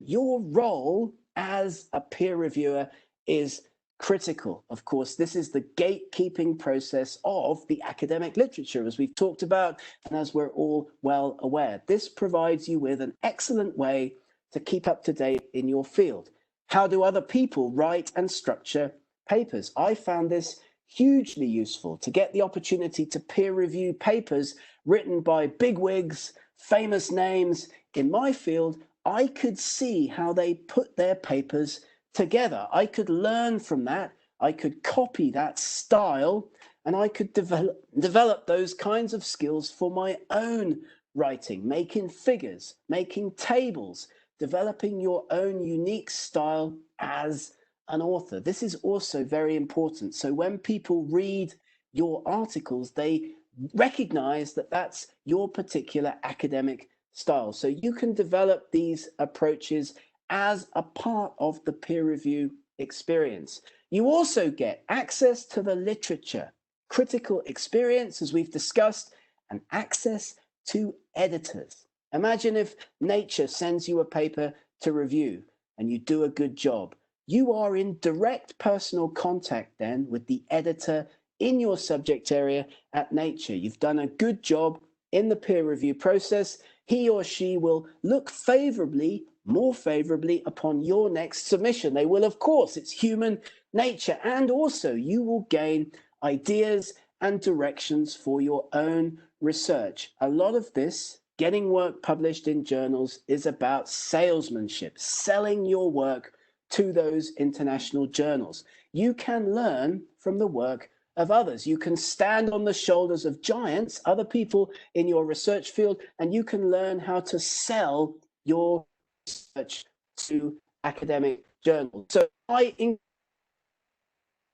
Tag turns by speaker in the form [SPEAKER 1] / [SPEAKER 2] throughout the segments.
[SPEAKER 1] your role as a peer reviewer is critical. Of course, this is the gatekeeping process of the academic literature, as we've talked about, and as we're all well aware. This provides you with an excellent way to keep up to date in your field. How do other people write and structure papers? I found this hugely useful to get the opportunity to peer review papers written by bigwigs, famous names in my field. I could see how they put their papers together. I could learn from that. I could copy that style, and I could develop those kinds of skills for my own writing, making figures, making tables, developing your own unique style as an author. This is also very important. So when people read your articles, they recognize that that's your particular academic style. So you can develop these approaches as a part of the peer review experience. You also get access to the literature, critical experience, as we've discussed, and access to editors. Imagine if Nature sends you a paper to review and you do a good job. You are in direct personal contact then with the editor in your subject area at Nature. You've done a good job in the peer review process. He or she will look favorably, more favorably, upon your next submission. They will, of course, it's human nature. And also you will gain ideas and directions for your own research. A lot of this, getting work published in journals, is about salesmanship, selling your work to those international journals. You can learn from the work of others. You can stand on the shoulders of giants, other people in your research field, and you can learn how to sell your research to academic journals. So I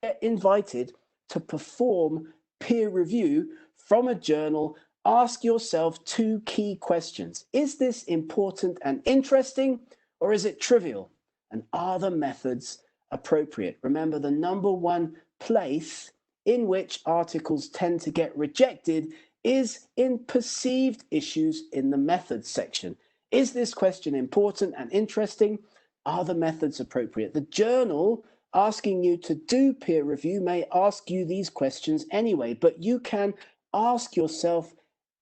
[SPEAKER 1] get invited to perform peer review from a journal. Ask yourself two key questions. Is this important and interesting, or is it trivial? And are the methods appropriate? Remember, the number one place in which articles tend to get rejected is in perceived issues in the methods section. Is this question important and interesting? Are the methods appropriate? The journal asking you to do peer review may ask you these questions anyway, but you can ask yourself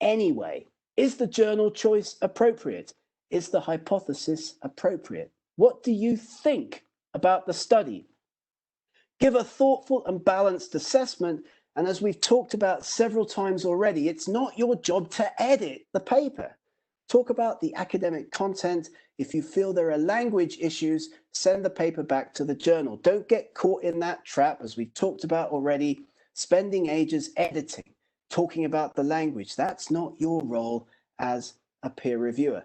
[SPEAKER 1] anyway. Is the journal choice appropriate? Is the hypothesis appropriate? What do you think about the study? Give a thoughtful and balanced assessment. And as we've talked about several times already, it's not your job to edit the paper. Talk about the academic content. If you feel there are language issues, send the paper back to the journal. Don't get caught in that trap, as we've talked about already, spending ages editing, talking about the language. That's not your role as a peer reviewer.